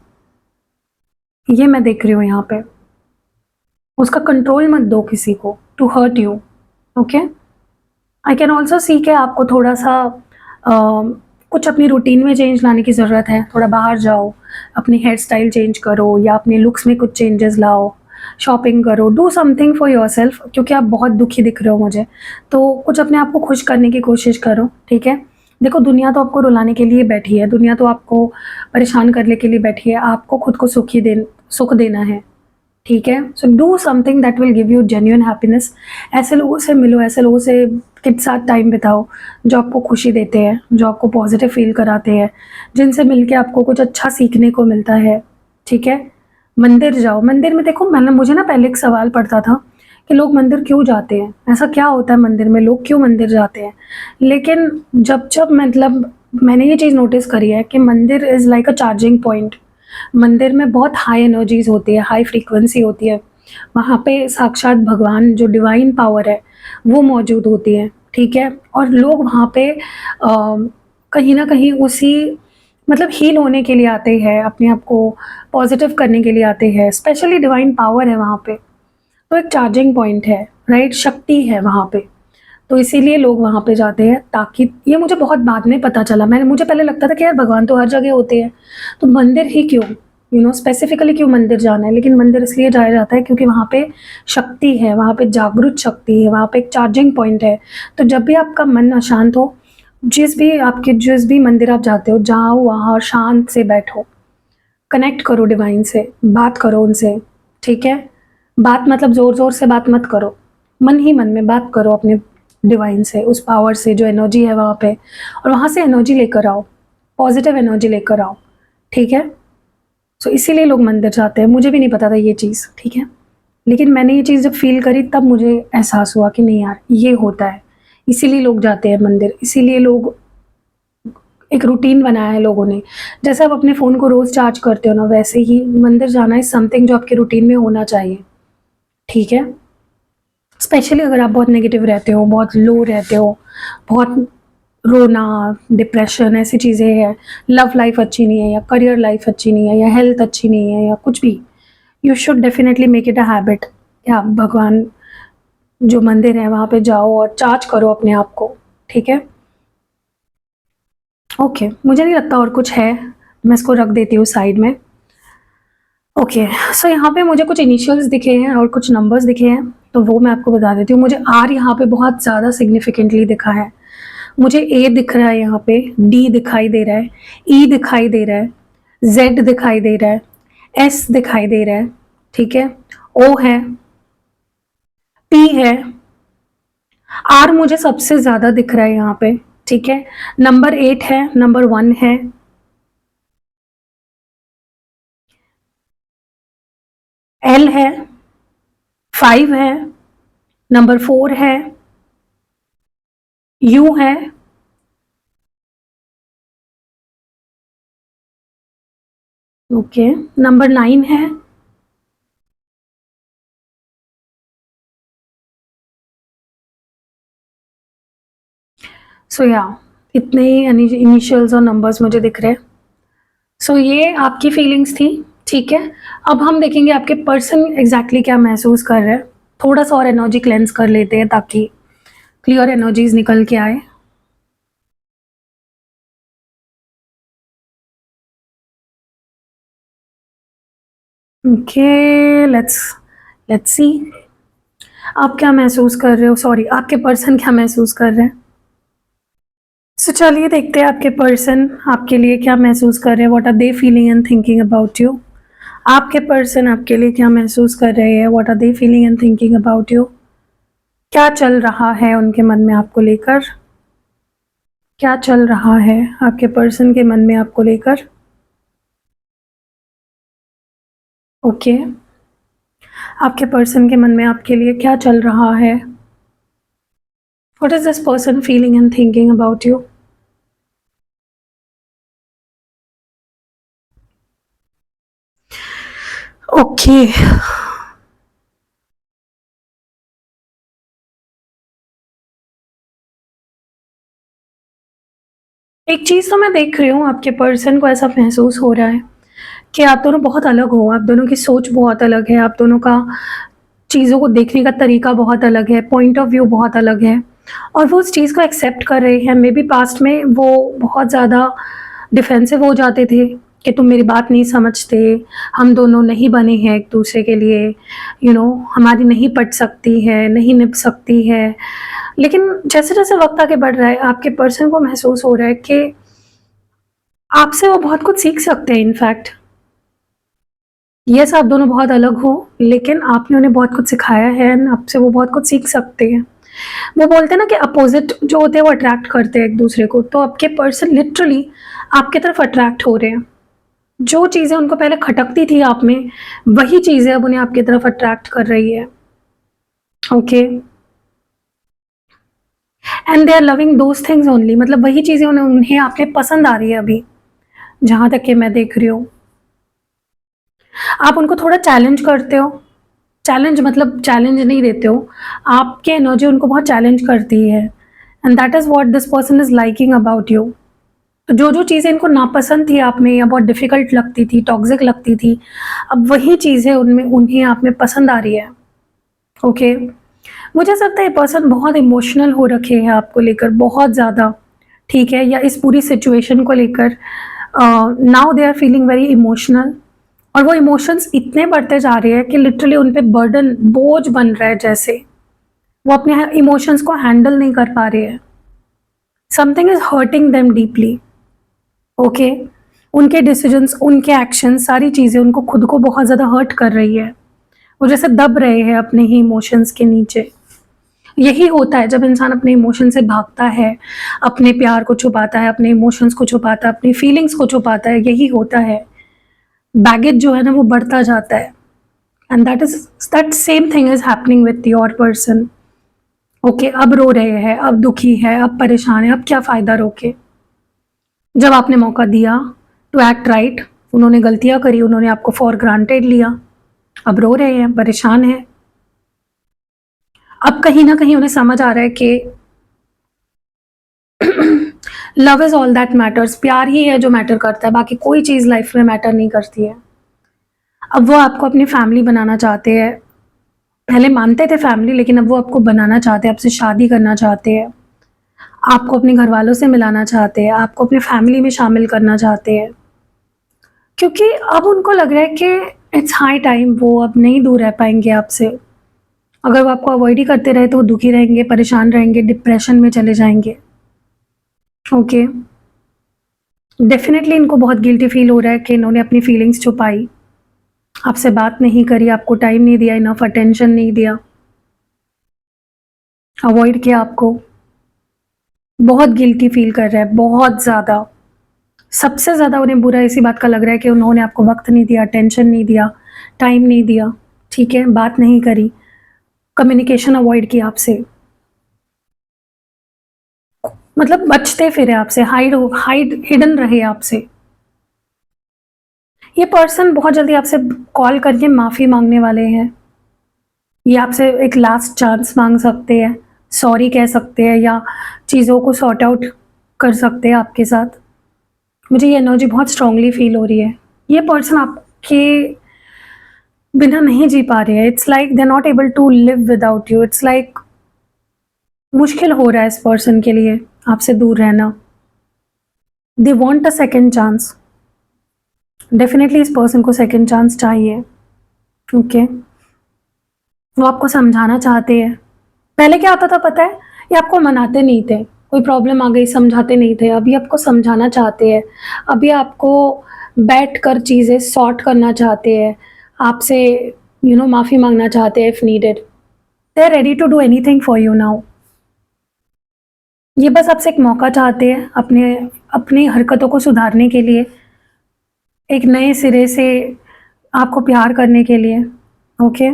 ये मैं देख रही हूँ यहाँ पे। उसका कंट्रोल मत दो किसी को to hurt you, okay? I can also see कि आपको थोड़ा-सा कुछ अपनी रूटीन में चेंज लाने की ज़रूरत है। थोड़ा बाहर जाओ, अपनी हेयर स्टाइल चेंज करो या अपने लुक्स में कुछ चेंजेस लाओ, शॉपिंग करो, डू समथिंग फॉर योरसेल्फ क्योंकि आप बहुत दुखी दिख रहे हो मुझे। तो कुछ अपने आप को खुश करने की कोशिश करो, ठीक है? देखो दुनिया तो आपको रुलाने के लिए बैठी है, दुनिया तो आपको परेशान करने के लिए बैठी है, आपको खुद को सुख देना है। ठीक है? So do something that will give you genuine happiness. ऐसे लोगों से मिलो, ऐसे लोगों से के साथ टाइम बिताओ जो आपको खुशी देते हैं, जो आपको पॉजिटिव फील कराते हैं, जिनसे मिलके आपको कुछ अच्छा सीखने को मिलता है, ठीक है? मंदिर जाओ, मंदिर में देखो मैंने मुझे ना पहले एक सवाल पड़ता था कि लोग मंदिर क्यों जाते हैं? ऐसा क्या होता है मंदिर में, लोग क्यों मंदिर जाते हैं? लेकिन जब मतलब मैंने ये चीज़ नोटिस करी है कि मंदिर is like a charging point. मंदिर में बहुत हाई एनर्जीज़ होती है, हाई फ्रीक्वेंसी होती है। वहाँ पे साक्षात भगवान जो डिवाइन पावर है, वो मौजूद होती है, ठीक है? और लोग वहाँ पे कहीं न कहीं उसी मतलब हील होने के लिए आते हैं, अपने आप को पॉज़िटिव करने के लिए आते हैं, स्पेशली डिवाइन पावर है वहाँ पे। तो एक चार्जिंग पॉइंट है, राइट? शक्ति है वहाँ पे। तो इसीलिए लोग वहाँ पे जाते हैं, ताकि ये मुझे बहुत बाद में पता चला। मुझे पहले लगता था कि यार भगवान तो हर जगह होते हैं, तो मंदिर ही क्यों, स्पेसिफिकली क्यों मंदिर जाना है। लेकिन मंदिर इसलिए जाया जाता है क्योंकि वहाँ पे शक्ति है, वहाँ पे जागृत शक्ति है, वहाँ पे एक चार्जिंग पॉइंट है। तो जब भी आपका मन अशांत हो, जिस भी मंदिर आप जाते हो, जाओ वहाँ शांत से बैठो, कनेक्ट करो डिवाइन से, बात करो उनसे, ठीक है। बात मतलब ज़ोर ज़ोर से बात मत करो, मन ही मन में बात करो अपने डिवाइन से, उस पावर से जो एनर्जी है वहाँ पे, और वहाँ से एनर्जी लेकर आओ, पॉजिटिव एनर्जी लेकर आओ, ठीक है। सो इसीलिए लोग मंदिर जाते हैं। मुझे भी नहीं पता था ये चीज़, ठीक है, लेकिन मैंने ये चीज़ जब फील करी तब मुझे एहसास हुआ कि नहीं यार, ये होता है, इसीलिए लोग जाते हैं मंदिर, इसीलिए लोग, एक रूटीन बनाया है लोगों ने। जैसे आप अपने फ़ोन को रोज़ चार्ज करते हो ना, वैसे ही मंदिर जाना इज़ समथिंग जो आपके रूटीन में होना चाहिए, ठीक है। स्पेशली अगर आप बहुत नेगेटिव रहते हो, बहुत लो रहते हो, बहुत रोना, डिप्रेशन, ऐसी चीज़ें हैं, लव लाइफ अच्छी नहीं है, या करियर लाइफ अच्छी नहीं है, या हेल्थ अच्छी नहीं है, या कुछ भी, you should definitely make it a habit कि आप भगवान जो मंदिर है वहाँ पे जाओ और चार्ज करो अपने आप को, ठीक है। ओके, मुझे नहीं लगता और कुछ है, मैं इसको रख देती हूँ साइड में। ओके, सो यहाँ पे मुझे कुछ इनिशियल्स दिखे हैं और कुछ नंबर्स दिखे हैं, तो वो मैं आपको बता देती हूँ। मुझे आर यहाँ पे बहुत ज़्यादा सिग्निफिकेंटली दिखा है, मुझे ए दिख रहा है, यहाँ पे डी दिखाई दे रहा है, ई दिखाई दे रहा है, जेड दिखाई दे रहा है, एस दिखाई दे रहा है, ठीक है, ओ है, पी है, आर मुझे सबसे ज़्यादा दिख रहा है यहाँ पे, ठीक है। नंबर 8 है, नंबर 1 है, एल है, 5 है, नंबर 4 है, यू है, ओके, नंबर 9 है, सो या इतने ही इनिशियल्स और नंबर्स मुझे दिख रहे हैं। सो ये आपकी फीलिंग्स थी, ठीक है। अब हम देखेंगे आपके पर्सन एग्जैक्टली क्या महसूस कर रहे हैं। थोड़ा सा और एनर्जी क्लेंस कर लेते हैं ताकि क्लियर एनर्जीज निकल के आए। ओके, लेट्स सी आप क्या महसूस कर रहे हो, सॉरी आपके पर्सन क्या महसूस कर रहे हैं। सो चलिए देखते हैं आपके पर्सन आपके लिए क्या महसूस कर रहे हैं। What are they feeling and thinking about you. आपके पर्सन आपके लिए क्या महसूस कर रहे हैं, what are they feeling and thinking about you. क्या चल रहा है उनके मन में आपको लेकर, क्या चल रहा है आपके पर्सन के मन में आपको लेकर। ओके, आपके पर्सन के मन में आपके लिए क्या चल रहा है, what is this person feeling and thinking about you. Okay, एक चीज़ तो मैं देख रही हूँ, आपके पर्सन को ऐसा महसूस हो रहा है कि आप दोनों बहुत अलग हो, आप दोनों की सोच बहुत अलग है, आप दोनों का चीज़ों को देखने का तरीका बहुत अलग है, पॉइंट ऑफ व्यू बहुत अलग है, और वो उस चीज़ को एक्सेप्ट कर रहे हैं। मे बी पास्ट में वो बहुत ज़्यादा डिफेंसिव हो जाते थे कि तुम मेरी बात नहीं समझते, हम दोनों नहीं बने हैं एक दूसरे के लिए, हमारी नहीं पट सकती है, नहीं निभ सकती है। लेकिन जैसे जैसे वक्त आगे बढ़ रहा है, आपके पर्सन को महसूस हो रहा है कि आपसे वो बहुत कुछ सीख सकते हैं। इनफैक्ट यस, आप दोनों बहुत अलग हो, लेकिन आपने उन्हें बहुत कुछ सिखाया है, आपसे वो बहुत कुछ सीख सकते हैं। वो बोलते हैं ना कि अपोजिट जो होते हैं वो अट्रैक्ट करते हैं एक दूसरे को, तो आपके पर्सन लिटरली आपके तरफ अट्रैक्ट हो रहे हैं। जो चीज़ें उनको पहले खटकती थी आप में, वही चीज़ें अब उन्हें आपकी तरफ अट्रैक्ट कर रही है। Okay, and they are loving those things only, मतलब वही चीज़ें उन्हें आप में पसंद आ रही है अभी, जहाँ तक कि मैं देख रही हूँ। आप उनको थोड़ा चैलेंज करते हो, चैलेंज मतलब चैलेंज नहीं देते हो, आपकी एनर्जी उनको बहुत चैलेंज करती है, and that is what this person is liking about you. तो जो जो चीज़ें इनको नापसंद थी आप में, या बहुत डिफ़िकल्ट लगती थी, टॉक्सिक लगती थी, अब वही चीज़ें उनमें उन्हें आप में पसंद आ रही है। ओके, मुझे ऐसा लगता है ये पर्सन बहुत इमोशनल हो रखे हैं आपको लेकर, बहुत ज़्यादा, ठीक है? या इस पूरी सिचुएशन को लेकर now they are feeling very emotional, और वो इमोशंस इतने बढ़ते जा रहे हैं कि लिटरली उन पे बर्डन, बोझ बन रहा है जैसे। वो अपने इमोशंस को हैंडल नहीं कर पा रहे हैं। Something is hurting them deeply, okay? उनके डिसीजंस, उनके एक्शंस, सारी चीज़ें उनको खुद को बहुत ज़्यादा हर्ट कर रही है। वो जैसे दब रहे हैं अपने ही इमोशंस के नीचे। यही होता है जब इंसान अपने इमोशन से भागता है, अपने प्यार को छुपाता है, अपने इमोशंस को छुपाता है, अपनी फीलिंग्स को छुपाता है, यही होता है। बैगेज जो है ना वो बढ़ता जाता है, and that same thing is happening with your person. Okay, अब रो रहे हैं, अब दुखी है, अब परेशान है, अब क्या फ़ायदा रोके? जब आपने मौका दिया टू एक्ट राइट, उन्होंने गलतियाँ करी, उन्होंने आपको फॉर ग्रांटेड लिया, अब रो रहे हैं, परेशान हैं। अब कहीं न कहीं उन्हें समझ आ रहा है कि love is all that matters, प्यार ही है जो मैटर करता है, बाकी कोई चीज़ लाइफ में मैटर नहीं करती है। अब वो आपको अपनी फैमिली बनाना चाहते हैं, पहले मानते थे फैमिली, लेकिन अब वो आपको बनाना चाहते हैं, आपसे शादी करना चाहते हैं, आपको अपने घर वालों से मिलाना चाहते हैं, आपको अपनी फैमिली में शामिल करना चाहते हैं। क्योंकि अब उनको लग रहा है कि इट्स हाई टाइम, वो अब नहीं दूर रह पाएँगे आपसे। अगर वो आपको अवॉइड ही करते रहे तो वो दुखी रहेंगे, परेशान रहेंगे, डिप्रेशन में चले जाएँगे। ओके, डेफ़िनेटली इनको बहुत गिल्टी फ़ील हो रहा है कि इन्होंने अपनी फीलिंग्स छुपाई, आपसे बात नहीं करी, आपको टाइम नहीं दिया, इनफ अटेंशन नहीं दिया, अवॉइड किया आपको। बहुत गिल्टी फ़ील कर रहा है, बहुत ज़्यादा। सबसे ज़्यादा उन्हें बुरा इसी बात का लग रहा है कि उन्होंने आपको वक़्त नहीं दिया, अटेंशन नहीं दिया, टाइम नहीं दिया, ठीक है? बात नहीं करी, कम्युनिकेशन अवॉइड किया आपसे। मतलब बचते फिरे आपसे, हिडन रहे आपसे। ये पर्सन बहुत जल्दी आपसे कॉल करके माफ़ी माँगने वाले हैं। ये आपसे एक लास्ट चांस माँग सकते हैं, सॉरी कह सकते हैं, या चीज़ों को सॉर्ट आउट कर सकते हैं आपके साथ। मुझे ये एनर्जी बहुत स्ट्रांगली फ़ील हो रही है। ये पर्सन आपके बिना नहीं जी पा रहे हैं। It's like they are not able to live without you. It's like मुश्किल हो रहा है इस पर्सन के लिए आपसे दूर रहना। They want a second chance. Definitely इस पर्सन को सेकंड चांस चाहिए, ओके? वो आपको समझाना चाहते हैं। पहले क्या होता था पता है? ये आपको मनाते नहीं थे, कोई प्रॉब्लम आ गई समझाते नहीं थे, अभी आपको समझाना चाहते हैं, अभी आपको बैठकर चीज़ें सॉर्ट करना चाहते हैं, आपसे माफ़ी माँगना चाहते हैं if needed. They are ready to do anything for you now. ये बस आपसे एक मौका चाहते हैं अपनी हरकतों को सुधारने के लिए, एक नए सिरे से आपको प्यार करने के लिए, ओके?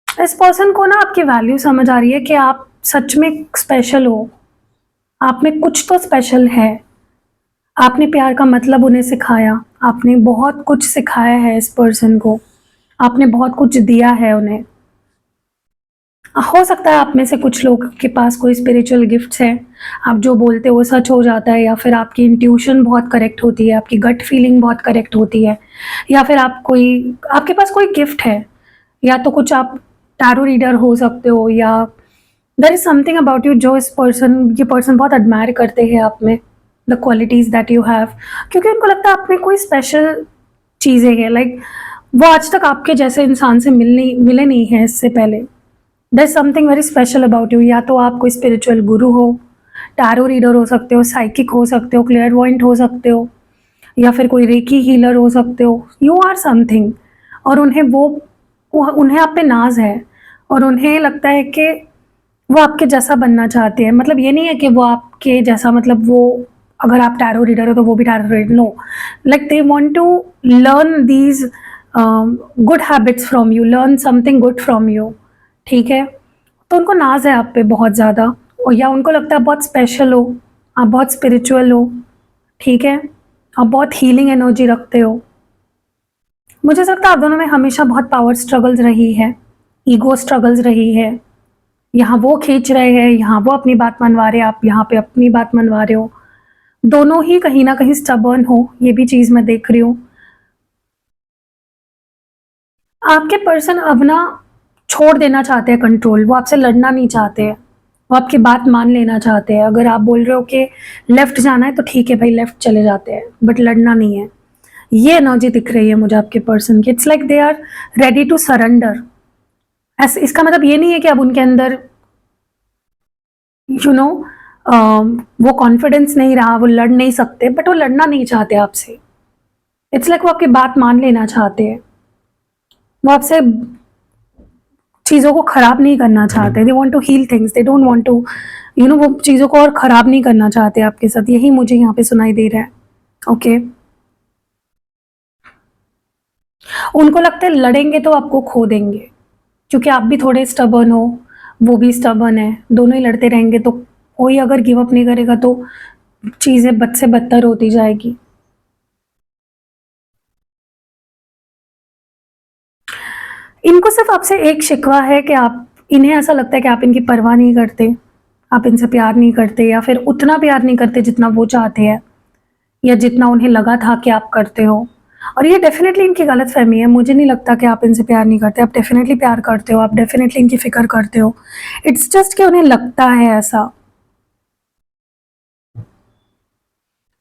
इस पर्सन को ना आपकी वैल्यू समझ आ रही है कि आप सच में स्पेशल हो, आप में कुछ तो स्पेशल है। आपने प्यार का मतलब उन्हें सिखाया, आपने बहुत कुछ सिखाया है इस पर्सन को, आपने बहुत कुछ दिया है उन्हें। हो सकता है आप में से कुछ लोगों के पास कोई स्पिरिचुअल गिफ्ट्स हैं, आप जो बोलते हो वो सच हो जाता है, या फिर आपकी इंट्यूशन बहुत करेक्ट होती है, आपकी गट फीलिंग बहुत करेक्ट होती है, या फिर आपके पास कोई गिफ्ट है, या तो कुछ आप टैरो रीडर हो सकते हो, या there is something about you जो ये पर्सन बहुत एडमायर करते हैं आप में, the qualities that you have. क्योंकि उनको लगता है आप में कोई स्पेशल चीज़ें हैं, लाइक वो आज तक आपके जैसे इंसान से मिले नहीं हैं इससे पहले। There is something very special about you. या तो आप कोई स्पिरिचुअल गुरु हो, टैरो रीडर हो सकते हो, साइकिक हो सकते हो, क्लेयरवॉयंट हो सकते हो, या फिर कोई रेकी हीलर हो सकते हो। यू आर समथिंग, और उन्हें आप पे नाज है, और उन्हें लगता है कि वो आपके जैसा बनना चाहते हैं। मतलब ये नहीं है कि वो आपके जैसा, मतलब वो अगर आप टैरो रीडर हो तो वो भी tarot reader, no, like they want to learn these good habits from you, learn something good from you, ठीक है? तो उनको नाज है आप पे बहुत ज़्यादा, और या उनको लगता है आप बहुत स्पेशल हो, आप बहुत स्पिरिचुअल हो, ठीक है? आप बहुत हीलिंग एनर्जी रखते हो। मुझे ऐसा लगता है आप दोनों में हमेशा बहुत पावर स्ट्रगल्स रही है, ईगो स्ट्रगल्स रही है। यहाँ वो खींच रहे हैं, यहाँ वो अपनी बात मनवा रहे हैं, आप यहाँ पे अपनी बात मनवा रहे हो। दोनों ही कहीं न कहीं स्टबर्न हो, ये भी चीज़ मैं देख रही हूँ। आपके पर्सन अब ना छोड़ देना चाहते हैं कंट्रोल, वो आपसे लड़ना नहीं चाहते हैं, वो आपकी बात मान लेना चाहते हैं। अगर आप बोल रहे हो कि लेफ्ट जाना है तो ठीक है भाई लेफ्ट चले जाते हैं, बट लड़ना नहीं है। ये एनर्जी दिख रही है मुझे आपके पर्सन की। It's like they are ready to surrender. ऐसे इसका मतलब ये नहीं है कि अब उनके अंदर यू नो वो कॉन्फिडेंस नहीं रहा, वो लड़ नहीं सकते, बट वो लड़ना नहीं चाहते आपसे। इट्स लाइक वो आपकी बात मान लेना चाहते हैं, वो आपसे चीज़ों को खराब नहीं करना चाहते। They want to heal things, they don't want to वो चीज़ों को और खराब नहीं करना चाहते आपके साथ। यही मुझे यहाँ पे सुनाई दे रहा है। ओके उनको लगता है लड़ेंगे तो आपको खो देंगे, क्योंकि आप भी थोड़े स्टबर्न हो, वो भी स्टबर्न है, दोनों ही लड़ते रहेंगे तो कोई अगर गिव अप नहीं करेगा तो चीज़ें बद से बदतर होती जाएगी। इनको सिर्फ आपसे एक शिकवा है कि आप इन्हें ऐसा लगता है कि आप इनकी परवाह नहीं करते, आप इनसे प्यार नहीं करते, या फिर उतना प्यार नहीं करते जितना वो चाहते हैं या जितना उन्हें लगा था कि आप करते हो। और ये डेफिनेटली इनकी गलत फहमी है। मुझे नहीं लगता कि आप इनसे प्यार नहीं करते, आप डेफिनेटली प्यार करते हो, आप डेफिनेटली इनकी फिक्र करते हो। इट्स जस्ट कि उन्हें लगता है ऐसा।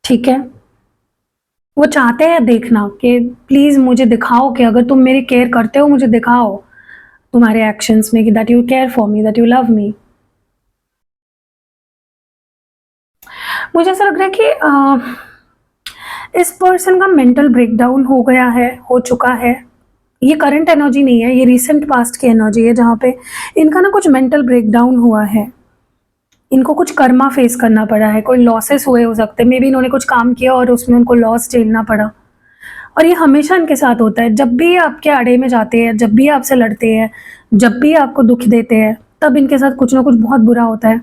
ठीक है वो चाहते हैं देखना कि प्लीज मुझे दिखाओ कि अगर तुम मेरी केयर करते हो, मुझे दिखाओ तुम्हारे एक्शंस में कि that you care for me, that you love me. मुझे ऐसा लग रहा है कि इस पर्सन का मेंटल ब्रेकडाउन हो गया है, हो चुका है। ये करंट एनर्जी नहीं है, ये रिसेंट पास्ट की एनर्जी है, जहाँ पे इनका ना कुछ मेंटल ब्रेकडाउन हुआ है। इनको कुछ कर्मा फेस करना पड़ा है, कोई लॉसेस हुए हो सकते हैं, मे बी इन्होंने कुछ काम किया और उसमें उनको लॉस झेलना पड़ा। और ये हमेशा इनके साथ होता है, जब भी आपके आड़े में जाते हैं, जब भी आपसे लड़ते हैं, जब भी आपको दुख देते हैं, तब इनके साथ कुछ ना कुछ बहुत बुरा होता है।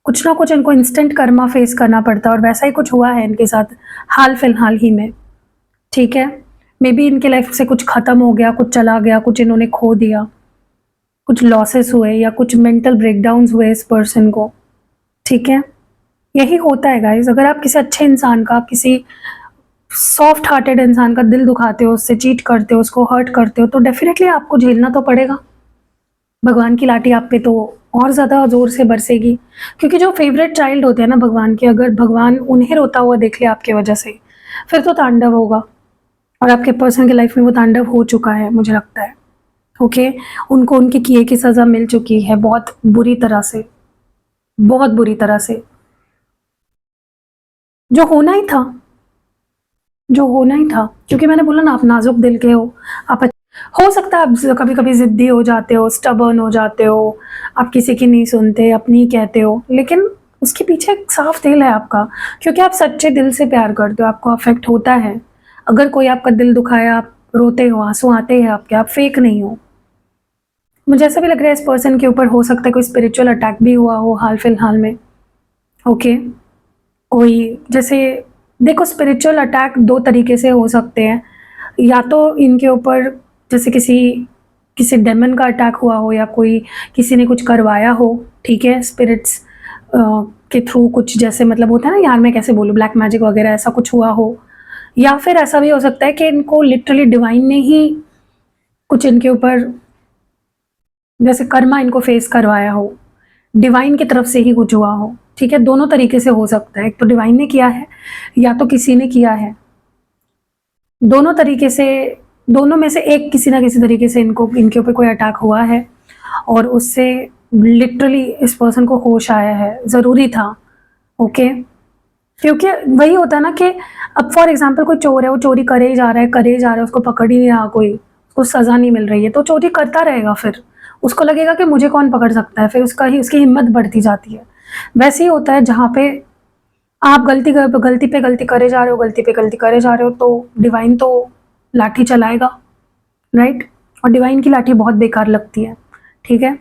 कुछ ना कुछ इनको इंस्टेंट कर्मा फेस करना पड़ता है, और वैसा ही कुछ हुआ है इनके साथ हाल फिलहाल ही में। ठीक है मे बी इनके लाइफ से कुछ खत्म हो गया, कुछ चला गया, कुछ इन्होंने खो दिया, कुछ लॉसेस हुए या कुछ मेंटल ब्रेकडाउन्स हुए इस पर्सन को। ठीक है यही होता है गाइज। अगर आप किसी अच्छे इंसान का, किसी सॉफ्ट हार्टेड इंसान का दिल दुखाते हो, उससे चीट करते हो, उसको हर्ट करते हो, तो डेफिनेटली आपको झेलना तो पड़ेगा। भगवान की लाठी आप पे तो और ज़्यादा ज़ोर से बरसेगी, क्योंकि जो फेवरेट चाइल्ड होते हैं ना भगवान के, अगर भगवान उन्हें रोता हुआ देख ले आपके वजह से, फिर तो तांडव होगा। और आपके पर्सन की लाइफ में वो तांडव हो चुका है मुझे लगता है। ओके उनको उनके किए की सज़ा मिल चुकी है, बहुत बुरी तरह से, बहुत बुरी तरह से। जो होना ही था, जो होना ही था, क्योंकि मैंने बोला ना आप नाजुक दिल के हो। आप हो सकता है आप कभी कभी ज़िद्दी हो जाते हो, स्टबर्न हो जाते हो, आप किसी की नहीं सुनते, अपनी कहते हो, लेकिन उसके पीछे एक साफ दिल है आपका, क्योंकि आप सच्चे दिल से प्यार करते हो, आपको अफेक्ट होता है। अगर कोई आपका दिल दुखाया, आप रोते हो, आंसू आते हैं आपके, आप फेक नहीं हो। मुझे ऐसा भी लग रहा है इस पर्सन के ऊपर हो सकता है कोई स्पिरिचुअल अटैक भी हुआ हो हाल फिलहाल में। ओके कोई जैसे देखो स्पिरिचुअल अटैक दो तरीके से हो सकते हैं, या तो इनके ऊपर जैसे किसी किसी डेमन का अटैक हुआ हो, या कोई किसी ने कुछ करवाया हो। ठीक है स्पिरिट्स के थ्रू कुछ, जैसे मतलब होता है ना यार मैं कैसे बोलूँ, ब्लैक मैजिक वगैरह ऐसा कुछ हुआ हो। या फिर ऐसा भी हो सकता है कि इनको लिटरली डिवाइन ने ही कुछ इनके ऊपर जैसे कर्मा इनको फेस करवाया हो, डिवाइन की तरफ से ही कुछ हुआ हो। ठीक है दोनों तरीके से हो सकता है, एक तो डिवाइन ने किया है या तो किसी ने किया है। दोनों तरीके से, दोनों में से एक किसी ना किसी तरीके से इनको इनके ऊपर कोई अटैक हुआ है, और उससे लिटरली इस पर्सन को होश आया है, ज़रूरी था। ओके क्योंकि वही होता है ना कि अब फॉर एग्जांपल कोई चोर है, वो चोरी करे ही जा रहा है, करे ही जा रहा है, उसको पकड़ ही नहीं रहा कोई, उसको सज़ा नहीं मिल रही है, तो चोरी करता रहेगा। फिर उसको लगेगा कि मुझे कौन पकड़ सकता है, फिर उसकी हिम्मत बढ़ती जाती है। वैसे ही होता है जहाँ पे आप गलती पे गलती करे जा रहे हो, गलती पे गलती करे जा रहे हो, तो डिवाइन तो लाठी चलाएगा, राइट। और डिवाइन की लाठी बहुत बेकार लगती है। ठीक है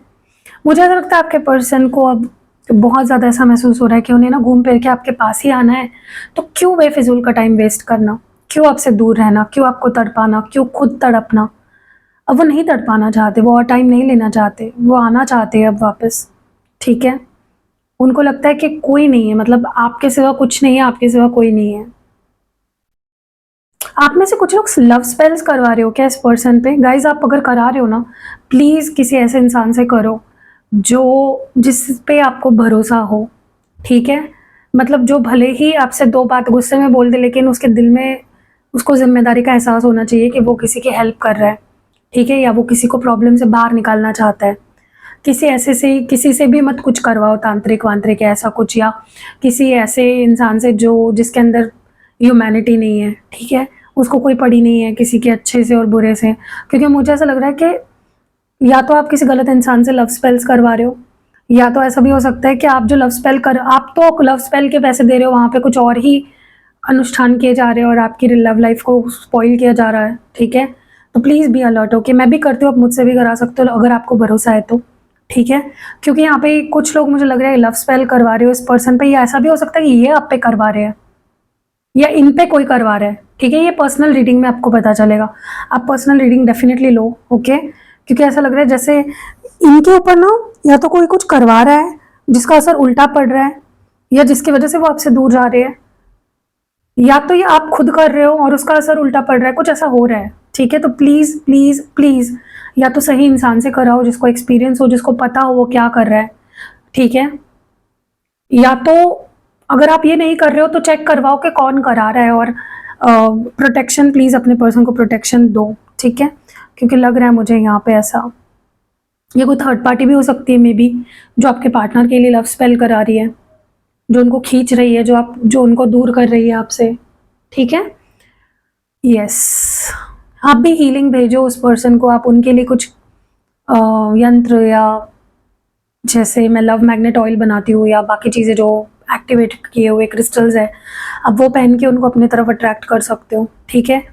मुझे ऐसा लगता है आपके पर्सन को अब बहुत ज़्यादा ऐसा महसूस हो रहा है कि उन्हें ना घूम फिर के आपके पास ही आना है, तो क्यों बेफिजूल का टाइम वेस्ट करना, क्यों आपसे दूर रहना, क्यों आपको तड़पाना, क्यों खुद तड़पना। अब वो नहीं तड़पाना चाहते, वो और टाइम नहीं लेना चाहते, वो आना चाहते हैं अब वापस। ठीक है उनको लगता है कि कोई नहीं है, मतलब आपके सिवा कुछ नहीं है, आपके सिवा कोई नहीं है। आप में से कुछ लोग लव स्पेल्स करवा रहे हो क्या इस पर्सन पे? गाइज आप अगर करा रहे हो ना, प्लीज़ किसी ऐसे इंसान से करो जिस पे आपको भरोसा हो, ठीक है? मतलब जो भले ही आपसे 2 बात गुस्से में बोल दे, लेकिन उसके दिल में उसको ज़िम्मेदारी का एहसास होना चाहिए कि वो किसी की हेल्प कर रहा है, ठीक है? या वो किसी को प्रॉब्लम से बाहर निकालना चाहता है। किसी से भी मत कुछ करवाओ तांत्रिक-वांत्रिक या ऐसा कुछ, या किसी ऐसे इंसान से जिसके अंदर ह्यूमैनिटी नहीं है, ठीक है? उसको कोई पड़ी नहीं है किसी के अच्छे से और बुरे से। क्योंकि मुझे ऐसा लग रहा है कि या तो आप किसी गलत इंसान से लव स्पेल्स करवा रहे हो, या तो ऐसा भी हो सकता है कि आप तो लव स्पेल के पैसे दे रहे हो, वहाँ पे कुछ और ही अनुष्ठान किए जा रहे हैं और आपकी लव लाइफ को स्पॉइल किया जा रहा है, ठीक है? तो प्लीज़ बी अलर्ट। ओके, मैं भी करती हूँ, आप मुझसे भी करा सकते हो अगर आपको भरोसा है तो, ठीक है? क्योंकि यहाँ पे कुछ लोग मुझे लग रहा है लव स्पेल करवा रहे हो इस पर्सन पे, या ऐसा भी हो सकता है कि ये आप पे करवा रहे हैं या इन पे कोई करवा रहा है, ठीक है? ये पर्सनल रीडिंग में आपको पता चलेगा। आप पर्सनल रीडिंग डेफिनेटली लो, ओके? क्योंकि ऐसा लग रहा है जैसे इनके ऊपर ना या तो कोई कुछ करवा रहा है जिसका असर उल्टा पड़ रहा है, या जिसकी वजह से वो आपसे दूर जा रहे हैं, या तो ये आप खुद कर रहे हो और उसका असर उल्टा पड़ रहा है, कुछ ऐसा हो रहा है, ठीक है? तो प्लीज़ प्लीज़ प्लीज़ या तो सही इंसान से कराओ जिसको एक्सपीरियंस हो, जिसको पता हो वो क्या कर रहा है, ठीक है? या तो अगर आप ये नहीं कर रहे हो तो चेक करवाओ कि कौन करा रहा है, और प्रोटेक्शन, प्लीज़ अपने पर्सन को प्रोटेक्शन दो, ठीक है? क्योंकि लग रहा है मुझे यहाँ पे ऐसा, ये कोई थर्ड पार्टी भी हो सकती है मे बी, जो आपके पार्टनर के लिए लव स्पेल करा रही है, जो उनको खींच रही है, जो उनको दूर कर रही है आपसे, ठीक है? यस, आप भी हीलिंग भेजो उस पर्सन को। आप उनके लिए कुछ यंत्र, या जैसे मैं लव मैग्नेट ऑयल बनाती हूँ, या बाकी चीज़ें जो एक्टिवेट किए हुए क्रिस्टल्स है, अब वो पहन के उनको अपनी तरफ अट्रैक्ट कर सकते हो, ठीक है?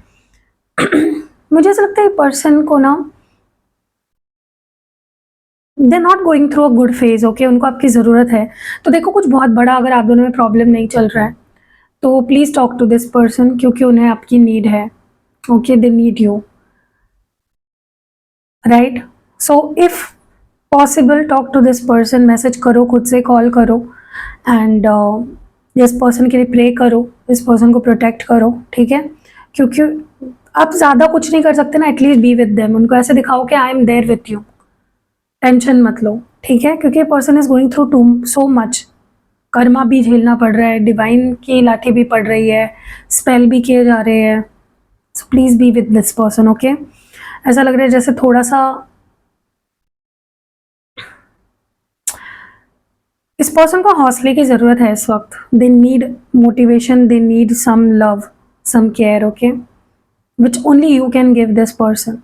मुझे ऐसा लगता है पर्सन को ना, they not going through a good phase, okay? उनको आपकी ज़रूरत है। तो देखो, कुछ बहुत बड़ा अगर आप दोनों में प्रॉब्लम नहीं चल रहा है तो please talk to this person, क्योंकि उन्हें आपकी नीड है, okay? They need you, right? So if possible talk to this person, message करो, खुद से कॉल करो, एंड इस पर्सन के लिए प्रे करो, इस पर्सन को प्रोटेक्ट करो, ठीक है? क्योंकि आप ज़्यादा कुछ नहीं कर सकते ना, एटलीस्ट बी विद देम। उनको ऐसे दिखाओ कि I am there with you, tension मत लो, ठीक है? क्योंकि person is going through to so much, karma भी झेलना पड़ रहा है, डिवाइन की लाठी भी पड़ रही है, स्पेल भी किए जा रहे हैं। So please be with this person, okay? ऐसा लग रहा है जैसे थोड़ा सा इस पर्सन को हौसले की ज़रूरत है इस वक्त। They need motivation, they need some love, some care, okay? Which only you can give this person.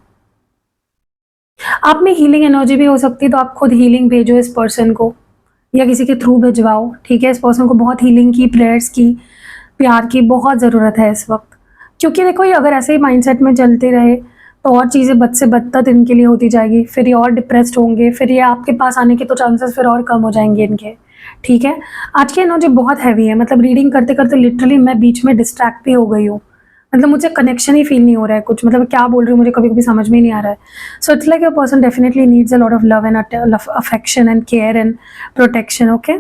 आप में हीलिंग एनर्जी भी हो सकती है, तो आप खुद हीलिंग भेजो इस पर्सन को, या किसी के थ्रू भिजवाओ, ठीक है? इस पर्सन को बहुत हीलिंग की, प्रेयर्स की, प्यार की बहुत ज़रूरत है इस वक्त। क्योंकि देखो, ये अगर ऐसे ही माइंडसेट में चलते रहे तो और चीज़ें बद से बदतर इनके लिए होती जाएगी, फिर ये और डिप्रेस्ड होंगे, फिर ये आपके पास आने के तो चांसेस फिर और कम हो जाएंगे इनके, ठीक है? आज की एनर्जी बहुत हैवी है, मतलब रीडिंग करते करते लिटरली मैं बीच में डिस्ट्रैक्ट भी हो गई हूँ। मतलब मुझे कनेक्शन ही फील नहीं हो रहा है कुछ, मतलब क्या बोल रही हूँ मुझे कभी कभी समझ में ही नहीं आ रहा है। So it's like your person definitely needs a lot of love and affection and care and protection, okay?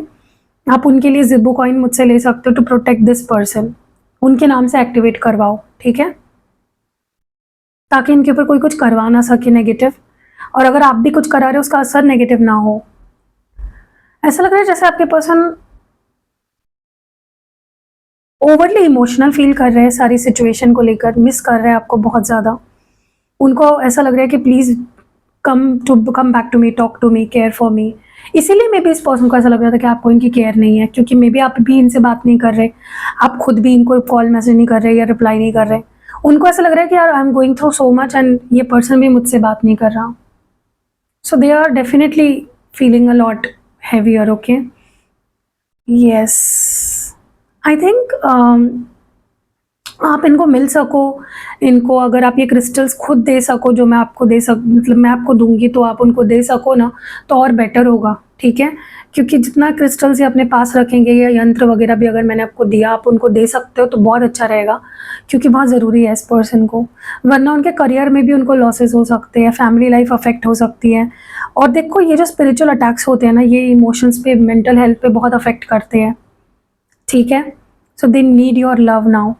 आप उनके लिए जिब्बू कॉइन मुझसे ले सकते हो टू प्रोटेक्ट दिस पर्सन। उनके नाम से एक्टिवेट करवाओ, ठीक है? ताकि इनके ऊपर कोई कुछ करवा ना सके नेगेटिव, और अगर आप भी कुछ करा रहे हो उसका असर नेगेटिव ना हो। ऐसा लग रहा है जैसे आपके पर्सन ओवरली इमोशनल फील कर रहे हैं, सारी सिचुएशन को लेकर मिस कर रहे हैं आपको बहुत ज़्यादा। उनको ऐसा लग रहा है कि please come back to me, talk to me, care for me. इसीलिए मे बी इस पर्सन को ऐसा लग रहा था कि आपको इनकी केयर नहीं है, क्योंकि मे बी आप भी इनसे बात नहीं कर रहे, आप खुद भी इनको कॉल मैसेज नहीं कर रहे या रिप्लाई नहीं कर रहे। उनको ऐसा लग रहा है कि यार I am going through so much and ये पर्सन भी मुझसे बात नहीं कर रहा। So they are definitely feeling a lot heavier, okay? Yes, I think आप इनको मिल सको, इनको अगर आप ये क्रिस्टल्स खुद दे सको, जो मैं आपको मतलब मैं आपको दूंगी, तो आप उनको दे सको ना, तो और बेटर होगा, ठीक है? क्योंकि जितना क्रिस्टल्स ये अपने पास रखेंगे, या यंत्र वगैरह भी अगर मैंने आपको दिया, आप उनको दे सकते हो तो बहुत अच्छा रहेगा, क्योंकि बहुत ज़रूरी है इस पर्सन को। वरना उनके करियर में भी उनको लॉसेस हो सकते हैं, फैमिली लाइफ अफेक्ट हो सकती है। और देखो, ये जो स्पिरिचुअल अटैक्स होते हैं ना, ये इमोशंस पे, मेंटल हेल्थ पे बहुत अफेक्ट करते हैं, ठीक है? So they need your love now,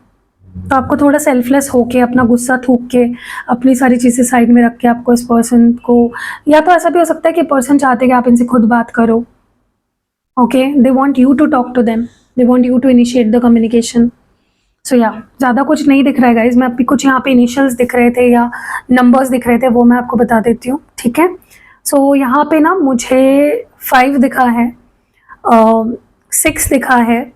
तो आपको थोड़ा सेल्फलेस होके, अपना गुस्सा थूक के, अपनी सारी चीज़ें साइड में रख के आपको इस पर्सन को, या तो ऐसा भी हो सकता है कि पर्सन चाहते कि आप इनसे खुद बात करो। Okay, they want you to talk to them, they want you to initiate the communication. So या ज़्यादा कुछ नहीं दिख रहा है गाइज, मैं अभी कुछ यहाँ पे इनिशियल्स दिख रहे थे या नंबर्स दिख रहे थे, वो मैं आपको बता देती हूँ, ठीक है। सो यहाँ पे ना मुझे 5 दिखा है, 6 दिखा है।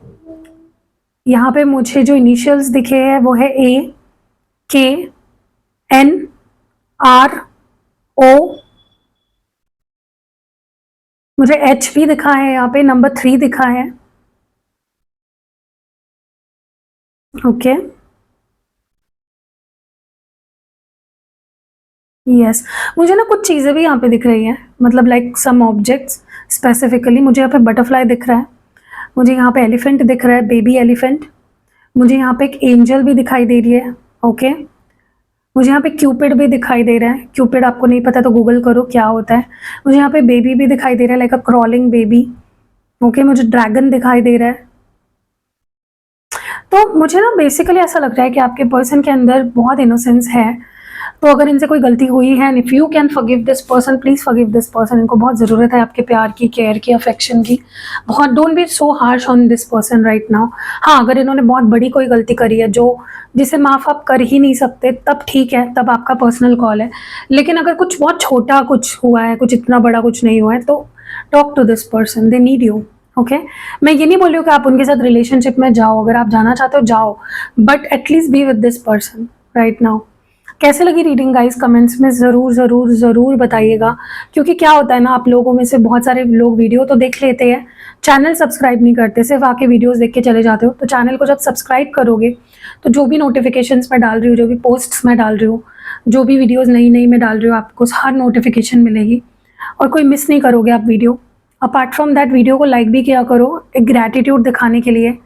यहाँ पे मुझे जो इनिशियल्स दिखे हैं वो है AKNRO, मुझे H भी दिखा है, यहाँ पे नंबर 3 दिखा है। ओके, यस, मुझे ना कुछ चीज़ें भी यहाँ पे दिख रही हैं, मतलब लाइक सम ऑब्जेक्ट्स स्पेसिफिकली। मुझे यहाँ पे बटरफ्लाई दिख रहा है, मुझे यहाँ पे एलिफेंट दिख रहा है, बेबी एलिफेंट। मुझे यहाँ पे एक एंजल भी दिखाई दे रही है। ओके, मुझे यहाँ पे क्यूपिड भी दिखाई दे रहा है। क्यूपिड आपको नहीं पता तो गूगल करो क्या होता है। मुझे यहाँ पे बेबी भी दिखाई दे रहा है, लाइक अ क्रॉलिंग बेबी। ओके, मुझे ड्रैगन दिखाई दे रहा है। तो मुझे ना बेसिकली ऐसा लग रहा है कि आपके पर्सन के अंदर बहुत इनोसेंस है। तो अगर इनसे कोई गलती हुई है, and if you can forgive this person, please forgive this person. इनको बहुत ज़रूरत है आपके प्यार की, केयर की, अफेक्शन की। बहुत, don't be so harsh on this person right now. हाँ, अगर इन्होंने बहुत बड़ी कोई गलती करी है जो जिसे माफ़ आप कर ही नहीं सकते, तब ठीक है, तब आपका पर्सनल कॉल है। लेकिन अगर कुछ बहुत छोटा कुछ हुआ है, कुछ इतना बड़ा कुछ नहीं हुआ है, तो talk to this person, they need you. Okay, मैं ये नहीं बोल रही हूँ कि आप उनके साथ रिलेशनशिप में जाओ, अगर आप जाना चाहते हो जाओ, but at least be with this person right now. कैसे लगी रीडिंग गाइस, कमेंट्स में ज़रूर ज़रूर ज़रूर बताइएगा। क्योंकि क्या होता है ना, आप लोगों में से बहुत सारे लोग वीडियो तो देख लेते हैं, चैनल सब्सक्राइब नहीं करते, सिर्फ आके वीडियोस देख के चले जाते हो। तो चैनल को जब सब्सक्राइब करोगे तो जो भी नोटिफिकेशंस मैं डाल रही हूँ, जो भी पोस्ट्स मैं डाल रही हूँ, जो भी वीडियोज़ नई नई मैं डाल रही हूँ, आपको हर नोटिफिकेशन मिलेगी और कोई मिस नहीं करोगे आप video. Apart from that, video को लाइक भी किया करो, एक ग्रैटिट्यूड दिखाने के लिए।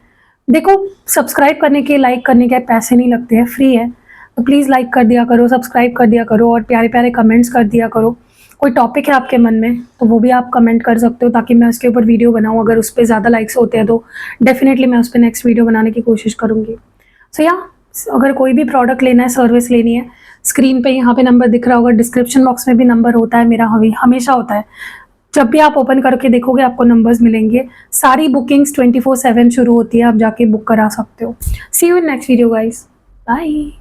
देखो, सब्सक्राइब करने के, लाइक करने के पैसे नहीं लगते हैं, फ्री है। तो प्लीज़ लाइक कर दिया करो, सब्सक्राइब कर दिया करो और प्यारे प्यारे कमेंट्स कर दिया करो। कोई टॉपिक है आपके मन में तो वो भी आप कमेंट कर सकते हो, ताकि मैं उसके ऊपर वीडियो बनाऊँ। अगर उस पर ज़्यादा लाइक्स होते हैं तो डेफिनेटली मैं उस पर नेक्स्ट वीडियो बनाने की कोशिश करूँगी। सो या, अगर कोई भी प्रोडक्ट लेना है, सर्विस लेनी है, स्क्रीन पे यहाँ पे नंबर दिख रहा होगा, डिस्क्रिप्शन बॉक्स में भी नंबर होता है मेरा, हमेशा होता है। जब भी आप ओपन करके देखोगे आपको नंबर्स मिलेंगे। सारी बुकिंग्स 24/7 शुरू होती है, आप जाके बुक करा सकते हो। See you in next video guys, bye.